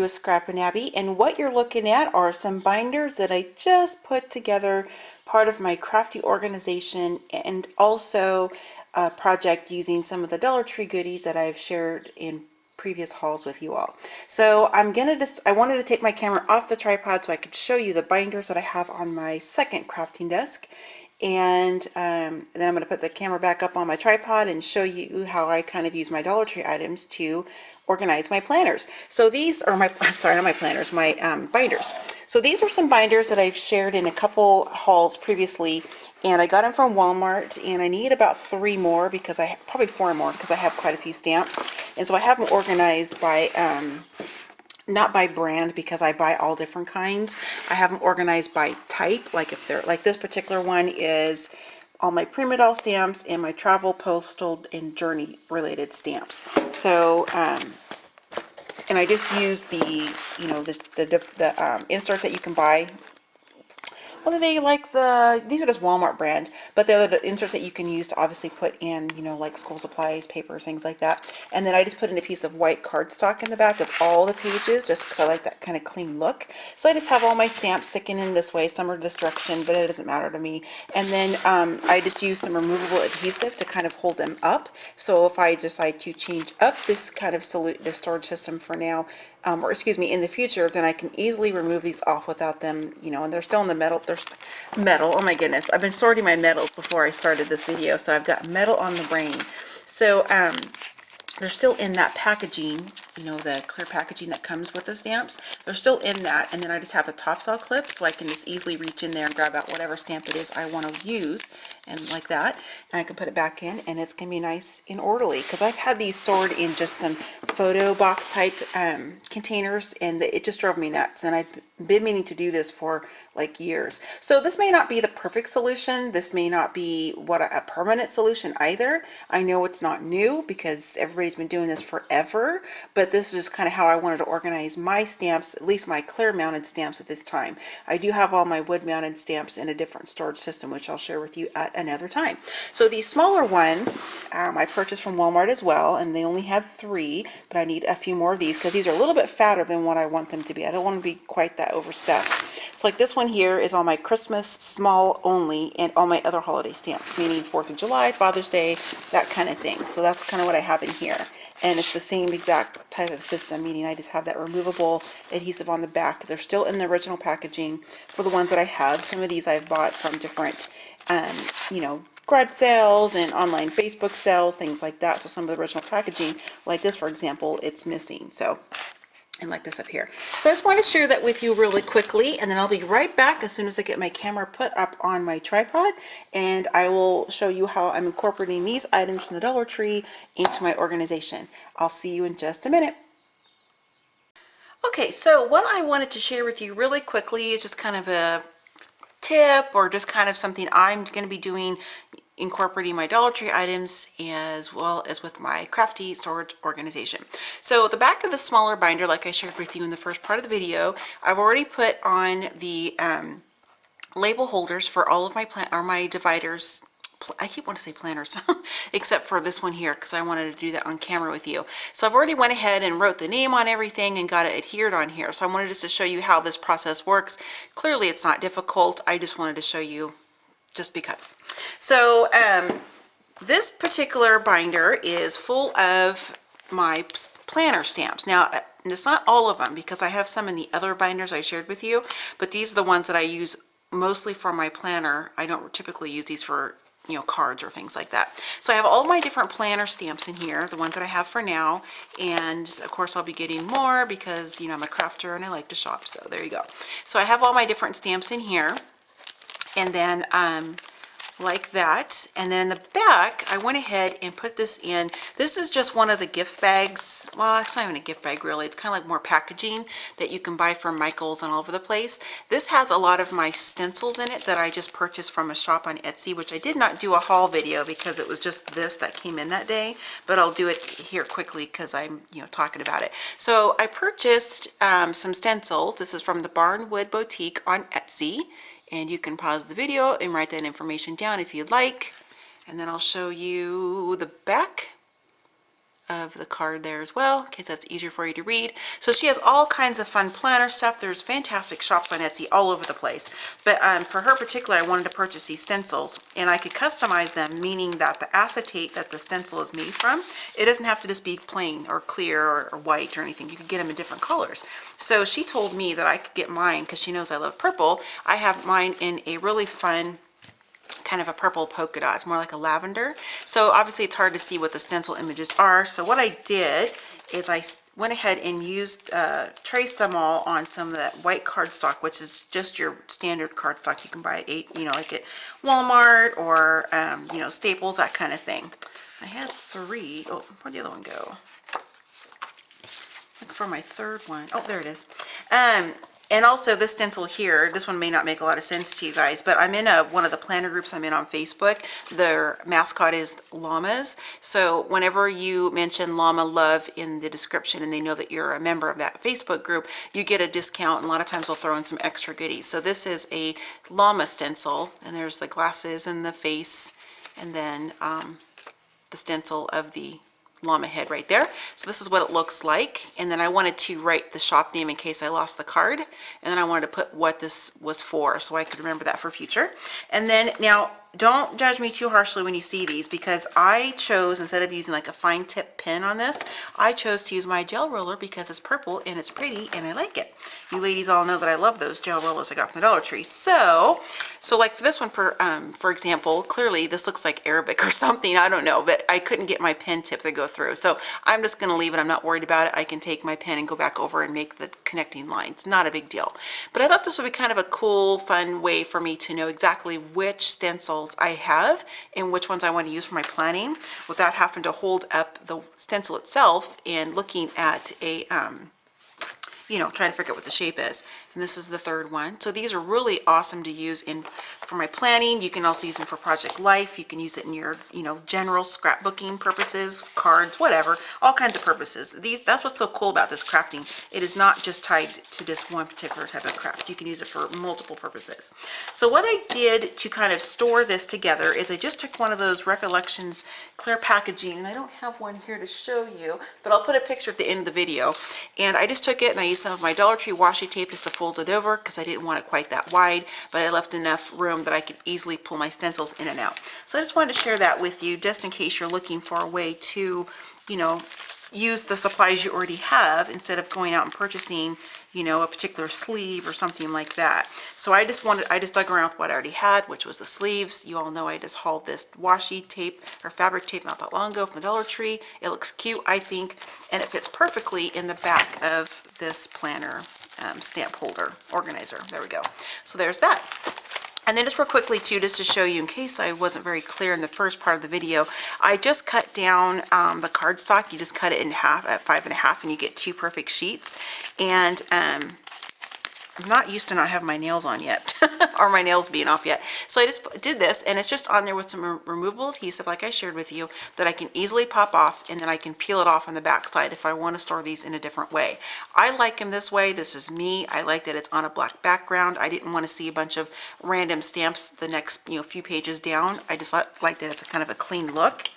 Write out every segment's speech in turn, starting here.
with Scrap and Abby, and what you're looking at are some binders that I just put together, part of my crafty organization, and also a project using some of the Dollar Tree goodies that I've shared in previous hauls with you all. So I wanted to take my camera off the tripod so I could show you the binders that I have on my second crafting desk. And then I'm going to put the camera back up on my tripod and show you how I kind of use my Dollar Tree items to organize my planners. So these are my, I'm sorry, not my planners, my binders. So these are some binders that I've shared in a couple hauls previously, and I got them from Walmart, and I need about 3 more because probably 4 more because I have quite a few stamps. And so I have them organized by not by brand because I buy all different kinds. I have them organized by type, like if they're like this particular one is all my Prima Doll stamps and my travel, postal, and journey related stamps. So and I just use the, you know, the inserts that you can buy. What are they, like these are just Walmart brand, but they're the inserts that you can use to obviously put in, you know, like school supplies, papers, things like that. And then I just put in a piece of white cardstock in the back of all the pages just because I like that kind of clean look. So I just have all my stamps sticking in this way. Some are this direction, but it doesn't matter to me. And then I just use some removable adhesive to kind of hold them up. So if I decide to change up this kind of this storage system for now, or excuse me, in the future, then I can easily remove these off without them, you know, and they're still in the metal. There's metal. Oh my goodness. I've been sorting my metals before I started this video, so I've got metal on the brain. So they're still in that packaging, you know, the clear packaging that comes with the stamps. They're still in that, and then I just have the tops all clipped so I can just easily reach in there and grab out whatever stamp it is I want to use, and like that, and I can put it back in, and it's gonna be nice and orderly because I've had these stored in just some photo box type containers, and it just drove me nuts, and I've been meaning to do this for like years. So this may not be the perfect solution. This may not be a permanent solution either. I know it's not new because everybody's been doing this forever, but this is just kind of how I wanted to organize my stamps, at least my clear mounted stamps at this time. I do have all my wood mounted stamps in a different storage system, which I'll share with you at another time. So these smaller ones I purchased from Walmart as well, and they only had 3, but I need a few more of these because these are a little bit fatter than what I want them to be. I don't want to be quite that overstuffed. So like this one here is all my Christmas small only and all my other holiday stamps, meaning 4th of July, Father's Day, that kind of thing. So that's kind of what I have in here. And it's the same exact type of system, meaning I just have that removable adhesive on the back. They're still in the original packaging for the ones that I have. Some of these I've bought from different, you know, garage sales and online Facebook sales, things like that. So some of the original packaging, like this, for example, it's missing. So, and like this up here. So I just want to share that with you really quickly, and then I'll be right back as soon as I get my camera put up on my tripod, and I will show you how I'm incorporating these items from the Dollar Tree into my organization. I'll see you in just a minute. Okay, so what I wanted to share with you really quickly is just kind of a tip, or just kind of something I'm going to be doing, incorporating my Dollar Tree items as well as with my crafty storage organization. So the back of the smaller binder, like I shared with you in the first part of the video, I've already put on the label holders for all of my dividers. I keep wanting to say planners, except for this one here because I wanted to do that on camera with you. So I've already went ahead and wrote the name on everything and got it adhered on here. So I wanted just to show you how this process works. Clearly it's not difficult. I just wanted to show you just because. So this particular binder is full of my planner stamps. Now, it's not all of them because I have some in the other binders I shared with you, but these are the ones that I use mostly for my planner. I don't typically use these for, you know, cards or things like that. So I have all my different planner stamps in here, the ones that I have for now, and of course I'll be getting more because, you know, I'm a crafter and I like to shop, so there you go. So I have all my different stamps in here, and then like that, and then in the back I went ahead and put this in. This is just one of the gift bags. Well, it's not even a gift bag really, it's kind of like more packaging that you can buy from Michael's and all over the place. This has a lot of my stencils in it that I just purchased from a shop on Etsy, which I did not do a haul video because it was just this that came in that day, but I'll do it here quickly because I'm, you know, talking about it. So I purchased some stencils. This is from the Barnwood Boutique on Etsy, and you can pause the video and write that information down if you'd like, and then I'll show you the back of the card there as well, in case that's easier for you to read. So she has all kinds of fun planner stuff. There's fantastic shops on Etsy all over the place. But for her particular, I wanted to purchase these stencils, and I could customize them, meaning that the acetate that the stencil is made from, it doesn't have to just be plain or clear or white or anything. You can get them in different colors. So she told me that I could get mine, because she knows I love purple. I have mine in a really fun kind of a purple polka dot. It's more like a lavender. So obviously it's hard to see what the stencil images are. So what I did is I went ahead and used, traced them all on some of that white cardstock, which is just your standard cardstock you can buy at like at Walmart or, Staples, that kind of thing. I had 3. Oh, where'd the other one go? Looking for my third one. Oh, there it is. And also this stencil here, this one may not make a lot of sense to you guys, but I'm in one of the planner groups I'm in on Facebook. Their mascot is llamas. So whenever you mention Llama Love in the description and they know that you're a member of that Facebook group, you get a discount, and a lot of times we'll throw in some extra goodies. So this is a llama stencil, and there's the glasses and the face, and then the stencil of the llama head right there. So this is what it looks like. And then I wanted to write the shop name in case I lost the card. And then I wanted to put what this was for, so I could remember that for future. And then now, don't judge me too harshly when you see these, because I chose, instead of using like a fine tip pen on this, I chose to use my gel roller because it's purple and it's pretty and I like it. You ladies all know that I love those gel rollers I got from the Dollar Tree. So like for this one, for example, clearly this looks like Arabic or something, I don't know, but I couldn't get my pen tip to go through. So I'm just going to leave it. I'm not worried about it. I can take my pen and go back over and make the connecting lines. Not a big deal. But I thought this would be kind of a cool, fun way for me to know exactly which stencils I have and which ones I want to use for my planning without having to hold up the stencil itself and looking at a, trying to figure out what the shape is. And this is the third one. So these are really awesome to use for my planning. You can also use them for Project Life. You can use it in your, general scrapbooking purposes, cards, whatever, all kinds of purposes. That's what's so cool about this crafting. It is not just tied to just one particular type of craft. You can use it for multiple purposes. So what I did to kind of store this together is I just took one of those Recollections clear packaging, and I don't have one here to show you, but I'll put a picture at the end of the video. And I just took it and I used some of my Dollar Tree washi tape just to fold it over because I didn't want it quite that wide, but I left enough room that I could easily pull my stencils in and out. So I just wanted to share that with you, just in case you're looking for a way to, use the supplies you already have instead of going out and purchasing, a particular sleeve or something like that. So I just dug around with what I already had, which was the sleeves. You all know I just hauled this washi tape or fabric tape not that long ago from the Dollar Tree. It looks cute, I think, and it fits perfectly in the back of this planner stamp holder organizer. There we go. So there's that. And then just real quickly too, just to show you in case I wasn't very clear in the first part of the video, I just cut down the cardstock. You just cut it in half at 5 1/2 and you get 2 perfect sheets. And I'm not used to not having my nails on yet or my nails being off yet. So I just did this, and it's just on there with some removable adhesive like I shared with you that I can easily pop off, and then I can peel it off on the back side if I want to store these in a different way. I like them this way. This is me. I like that it's on a black background. I didn't want to see a bunch of random stamps the next few pages down. I just like that it's a kind of a clean look.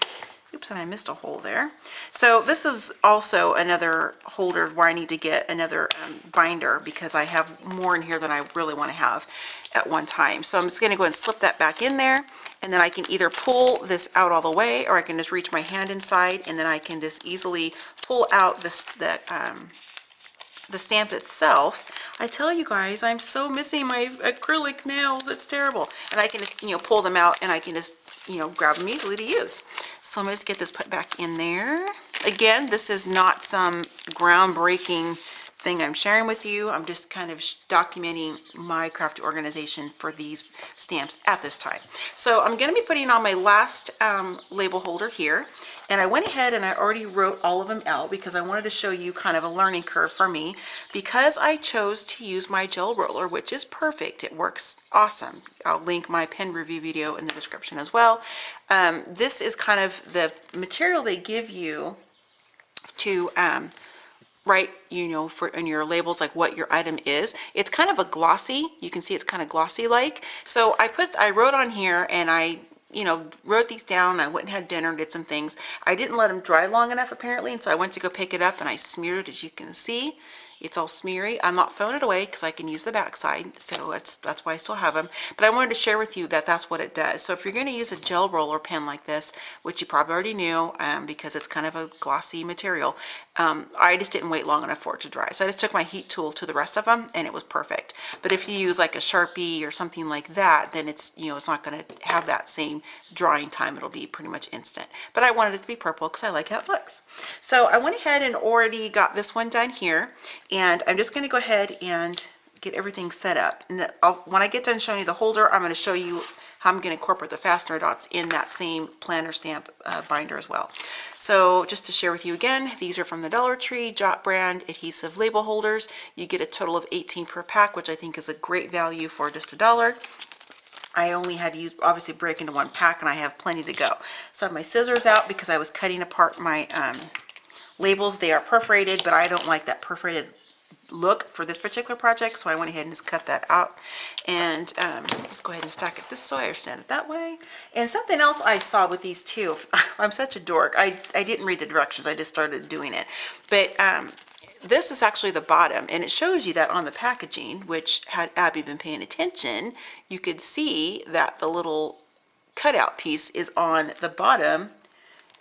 Oops, and I missed a hole there. So this is also another holder where I need to get another binder because I have more in here than I really want to have at one time. So I'm just going to go ahead and slip that back in there, and then I can either pull this out all the way, or I can just reach my hand inside, and then I can just easily pull out the stamp itself. I tell you guys, I'm so missing my acrylic nails. It's terrible. And I can just, pull them out, and I can just, grab them easily to use. So I'm going to just get this put back in there. Again, this is not some groundbreaking thing I'm sharing with you. I'm just kind of documenting my crafty organization for these stamps at this time. So I'm going to be putting on my last label holder here. And I went ahead and I already wrote all of them out because I wanted to show you kind of a learning curve for me. Because I chose to use my gel roller, which is perfect. It works awesome. I'll link my pen review video in the description as well. This is kind of the material they give you to write, for in your labels, like what your item is. It's kind of a glossy. You can see it's kind of glossy like. So I wrote on here, and I you know, wrote these down. I went and had dinner, did some things. I didn't let them dry long enough apparently, and so I went to go pick it up and I smeared it, as you can see. It's all smeary. I'm not throwing it away because I can use the backside, so that's why I still have them. But I wanted to share with you that that's what it does. So if you're going to use a gel roller pen like this, which you probably already knew because it's kind of a glossy material, I just didn't wait long enough for it to dry. So I just took my heat tool to the rest of them and it was perfect. But if you use like a Sharpie or something like that, then it's, you know, it's not going to have that same drying time. It'll be pretty much instant. But I wanted it to be purple because I like how it looks. So I went ahead and already got this one done here. And I'm just going to go ahead and get everything set up. And when I get done showing you the holder, I'm going to show you how I'm going to incorporate the fastener dots in that same planner stamp binder as well. So just to share with you again, these are from the Dollar Tree Jot brand adhesive label holders. You get a total of 18 per pack, which I think is a great value for just $1. I only had to use, obviously break into one pack, and I have plenty to go. So I have my scissors out because I was cutting apart my labels. They are perforated, but I don't like that perforated look for this particular project, so I went ahead and just cut that out. And let's go ahead and stack it this way or stand it that way. And something else I saw with these too, I'm such a dork, I didn't read the directions, I just started doing it. But this is actually the bottom, and it shows you that on the packaging, which had Abby been paying attention, you could see that the little cutout piece is on the bottom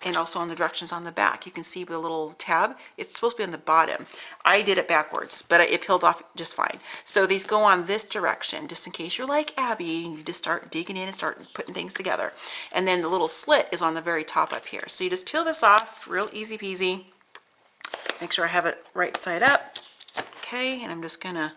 and also on the directions on the back. You can see the little tab, it's supposed to be on the bottom. I did it backwards, but it peeled off just fine. So these go on this direction, just in case you're like Abby and you just start digging in and start putting things together. And then the little slit is on the very top up here. So you just peel this off, real easy peasy. Make sure I have it right side up. Okay, and I'm just gonna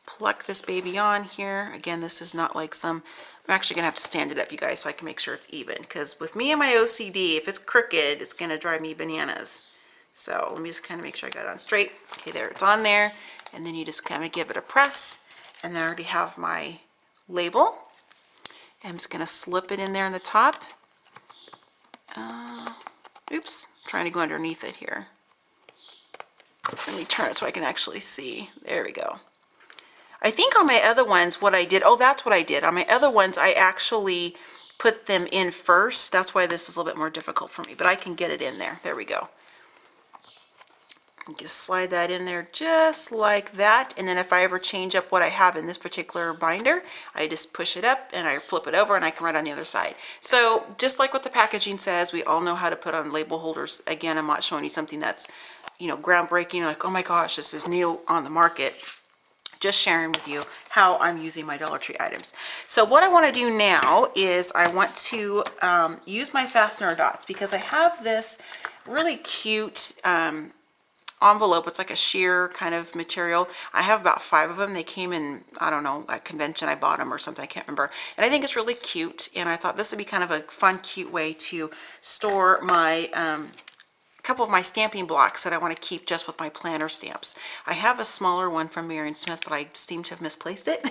pluck this baby on here. Again, this is not like some, I'm actually gonna have to stand it up, you guys, so I can make sure it's even, because with me and my OCD, if it's crooked, it's gonna drive me bananas. So let me just kind of make sure I got it on straight. Okay, there, it's on there. And then you just kind of give it a press, and I already have my label. I'm just gonna slip it in there in the top. Oops, trying to go underneath it here. So let me turn it so I can actually see. There we go. I think on my other ones, what I did, oh, that's what I did. On my other ones, I actually put them in first. That's why this is a little bit more difficult for me, but I can get it in there. There we go. And just slide that in there just like that. And then if I ever change up what I have in this particular binder, I just push it up and I flip it over and I can write on the other side. So just like what the packaging says, we all know how to put on label holders. Again, I'm not showing you something that's, you know, groundbreaking, like, oh my gosh, this is new on the market. Just sharing with you how I'm using my Dollar Tree items. So what I want to do now is I want to use my fastener dots, because I have this really cute envelope. It's like a sheer kind of material. I have about 5 of them. They came in, I don't know, at convention I bought them or something, I can't remember. And I think it's really cute, and I thought this would be kind of a fun, cute way to store my couple of my stamping blocks that I want to keep just with my planner stamps. I have a smaller one from Marion Smith, but I seem to have misplaced it.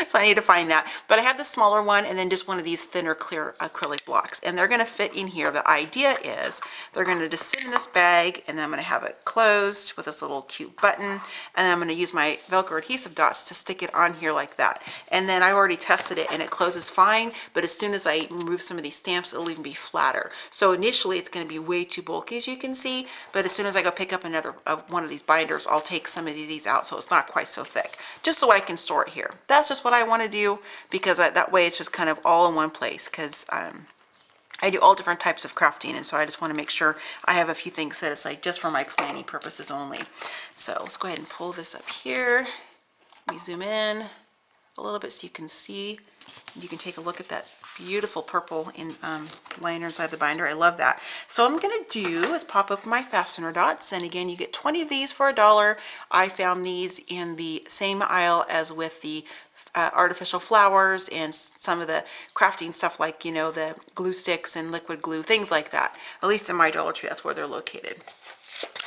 So I need to find that. But I have the smaller one and then just one of these thinner clear acrylic blocks. And they're going to fit in here. The idea is they're going to just sit in this bag, and then I'm going to have it closed with this little cute button. And then I'm going to use my Velcro adhesive dots to stick it on here like that. And then I already tested it and it closes fine. But as soon as I remove some of these stamps, it'll even be flatter. So initially it's going to be way too bulky, as you can see. But as soon as I go pick up another one of these binders, I'll take some of these out so it's not quite so thick, just so I can store it here. That's just what I want to do, because that way it's just kind of all in one place, because I do all different types of crafting, and so I just want to make sure I have a few things set aside just for my planning purposes only. So let's go ahead and pull this up here. Let me zoom in a little bit so you can see. You can take a look at that beautiful purple liner inside the binder. I love that. So what I'm going to do is pop up my fastener dots, and again, you get 20 of these for $1. I found these in the same aisle as with the artificial flowers and some of the crafting stuff, like, you know, the glue sticks and liquid glue, things like that. At least in my Dollar Tree, that's where they're located.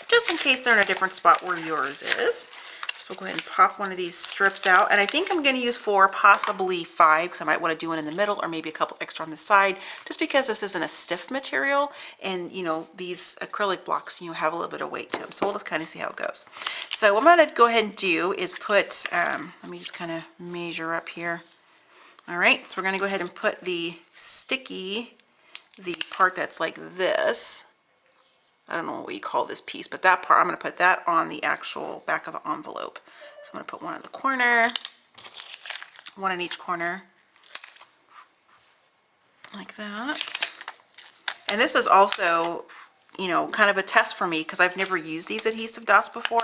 Just in case they're in a different spot where yours is. So we'll go ahead and pop one of these strips out. And I think I'm going to use 4, possibly 5, because I might want to do one in the middle or maybe a couple extra on the side, just because this isn't a stiff material. And, you know, these acrylic blocks, you know, have a little bit of weight to them. So we'll just kind of see how it goes. So what I'm going to go ahead and do is put, let me just kind of measure up here. All right, so we're going to go ahead and put the part that's like this. I don't know what you call this piece, but that part, I'm going to put that on the actual back of the envelope. So I'm going to put one in the corner, one in each corner, like that. And this is also, you know, kind of a test for me because I've never used these adhesive dots before.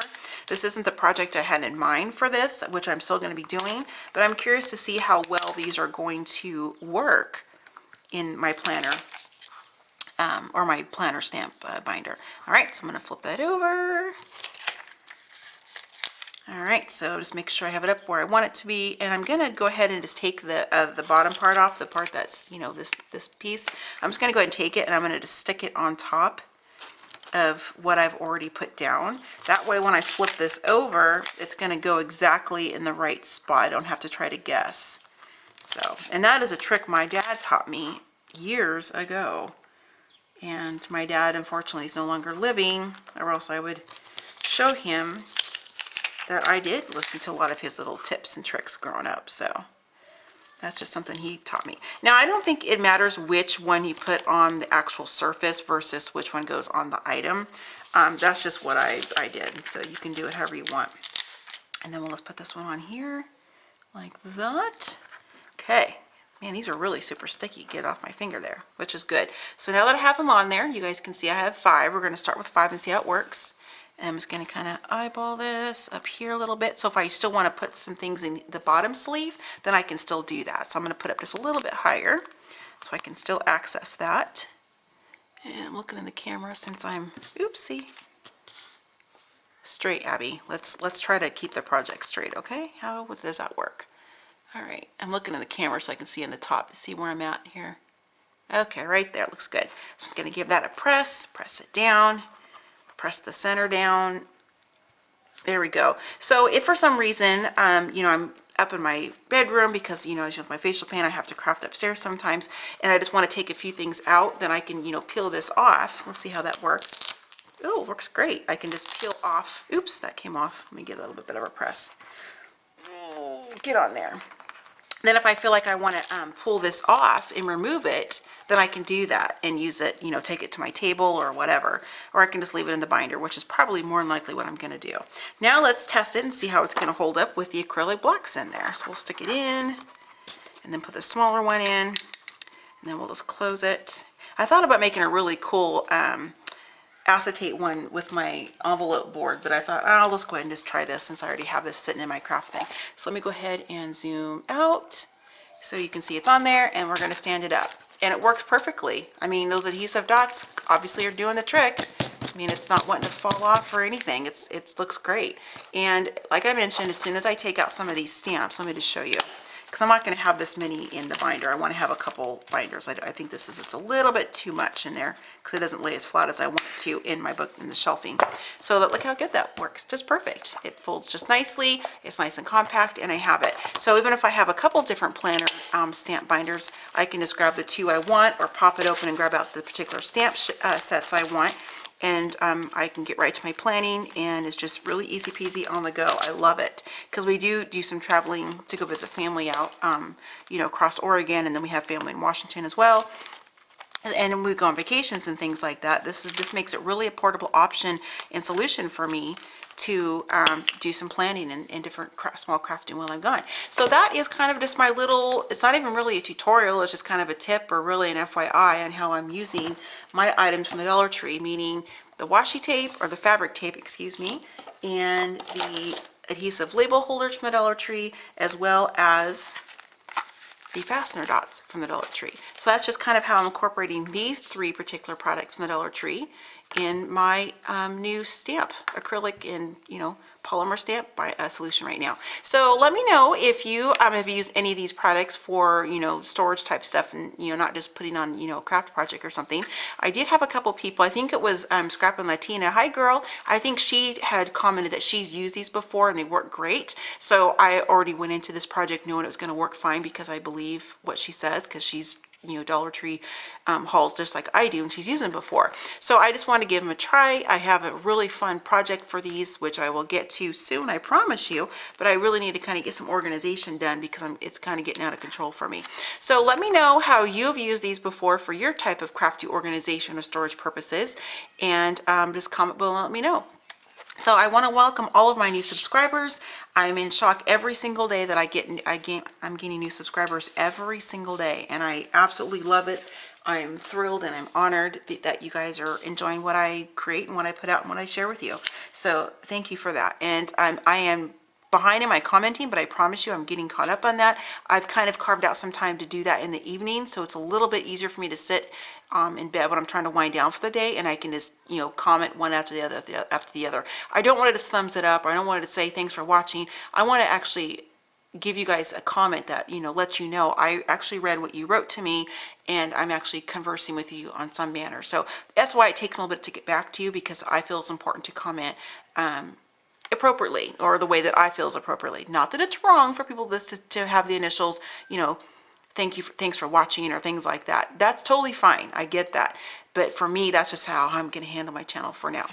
This isn't the project I had in mind for this, which I'm still going to be doing, but I'm curious to see how well these are going to work in my planner, or my planner stamp binder. All right, so I'm going to flip that over. All right, so just make sure I have it up where I want it to be, and I'm gonna go ahead and just take the bottom part off, the part that's, you know, this piece. I'm just gonna go ahead and take it, and I'm gonna just stick it on top of what I've already put down. That way, when I flip this over, it's gonna go exactly in the right spot. I don't have to try to guess. So, and that is a trick my dad taught me years ago. And my dad, unfortunately, is no longer living, or else I would show him that I did listen to a lot of his little tips and tricks growing up. So that's just something he taught me. Now, I don't think it matters which one you put on the actual surface versus which one goes on the item. That's just what I did. So you can do it however you want. And then we'll just put this one on here like that. Okay. Man, these are really super sticky. Get off my finger there, which is good. So now that I have them on there, you guys can see I have 5. We're going to start with 5 and see how it works. And I'm just going to kind of eyeball this up here a little bit. So if I still want to put some things in the bottom sleeve, then I can still do that. So I'm going to put up just a little bit higher so I can still access that. And I'm looking in the camera since I'm, oopsie, straight, Abby. Let's try to keep the project straight, okay? How does that work? All right, I'm looking in the camera so I can see in the top. See where I'm at here? Okay, right there, looks good. So I'm just going to give that a press it down. Press the center down. There we go. So if for some reason, you know, I'm up in my bedroom because, you know, as you know, with my facial paint, I have to craft upstairs sometimes, and I just want to take a few things out, then I can, you know, peel this off. Let's see how that works. Oh, it works great. I can just peel off. Oops, that came off. Let me give it a little bit of a press. Oh, get on there. Then if I feel like I want to pull this off and remove it, then I can do that and use it, you know, take it to my table or whatever, or I can just leave it in the binder, which is probably more than likely what I'm going to do. Now let's test it and see how it's going to hold up with the acrylic blocks in there. So we'll stick it in and then put the smaller one in, and then we'll just close it. I thought about making a really cool acetate one with my envelope board, but I thought, oh, let's go ahead and just try this since I already have this sitting in my craft thing. So let me go ahead and zoom out so you can see it's on there, and we're going to stand it up. And it works perfectly. I mean, those adhesive dots obviously are doing the trick. I mean, it's not wanting to fall off or anything. It looks great. And like I mentioned, as soon as I take out some of these stamps, let me just show you. Because I'm not going to have this many in the binder. I want to have a couple binders. I think this is just a little bit too much in there because it doesn't lay as flat as I want it to in my book, in the shelving. So look how good that works. Just perfect. It folds just nicely. It's nice and compact, and I have it. So even if I have a couple different planner stamp binders, I can just grab the 2 I want or pop it open and grab out the particular stamp sets I want. And I can get right to my planning, and it's just really easy peasy on the go. I love it because we do some traveling to go visit family out, you know, across Oregon, and then we have family in Washington as well. And when we go on vacations and things like that, this makes it really a portable option and solution for me to do some planning and different small crafting while I'm gone. So that is kind of just my little, it's not even really a tutorial, it's just kind of a tip or really an FYI on how I'm using my items from the Dollar Tree, meaning the washi tape, or the fabric tape, excuse me, and the adhesive label holders from the Dollar Tree, as well as the fastener dots from the Dollar Tree. So that's just kind of how I'm incorporating these 3 particular products from the Dollar Tree in my new stamp, acrylic and, you know, polymer stamp by solution right now. So let me know if you have used any of these products for, you know, storage type stuff, and, you know, not just putting on, you know, a craft project or something. I did have a couple people, I think it was Scrappin' Latina. Hi girl. I think she had commented that she's used these before and they work great. So I already went into this project knowing it was going to work fine because I believe what she says, because she's Dollar Tree hauls just like I do, and she's used them before. So I just want to give them a try. I have a really fun project for these, which I will get to soon, I promise you, but I really need to kind of get some organization done because it's kind of getting out of control for me. So let me know how you've used these before for your type of crafty organization or storage purposes, and just comment below and let me know. So I want to welcome all of my new subscribers. I'm in shock every single day that I'm getting new subscribers every single day, and I absolutely love it. I'm thrilled and I'm honored that you guys are enjoying what I create and what I put out and what I share with you. So thank you for that. And I am behind in my commenting, but I promise you I'm getting caught up on that. I've kind of carved out some time to do that in the evening, so it's a little bit easier for me to sit in bed when I'm trying to wind down for the day, and I can just, comment one after the other, after the other. I don't want to just thumbs it up, or I don't want to say thanks for watching. I want to actually give you guys a comment that, lets you know I actually read what you wrote to me, and I'm actually conversing with you on some manner. So that's why it takes a little bit to get back to you, because I feel it's important to comment appropriately, or the way that I feel is appropriately. Not that it's wrong for people to have the initials, thanks for watching, or things like that. That's totally fine. I get that. But for me, that's just how I'm going to handle my channel for now.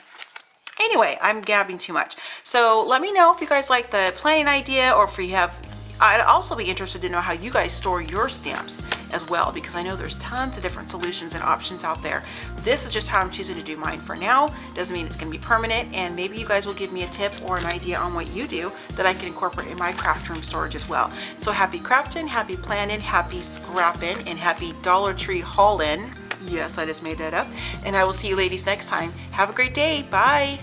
Anyway, I'm gabbing too much. So let me know if you guys like the planning idea, or if you have, I'd also be interested to know how you guys store your stamps as well, because I know there's tons of different solutions and options out there. This is just how I'm choosing to do mine for now. Doesn't mean it's going to be permanent, and maybe you guys will give me a tip or an idea on what you do that I can incorporate in my craft room storage as well. So happy crafting, happy planning, happy scrapping, and happy Dollar Tree haul-in. Yes, I just made that up. And I will see you ladies next time. Have a great day. Bye.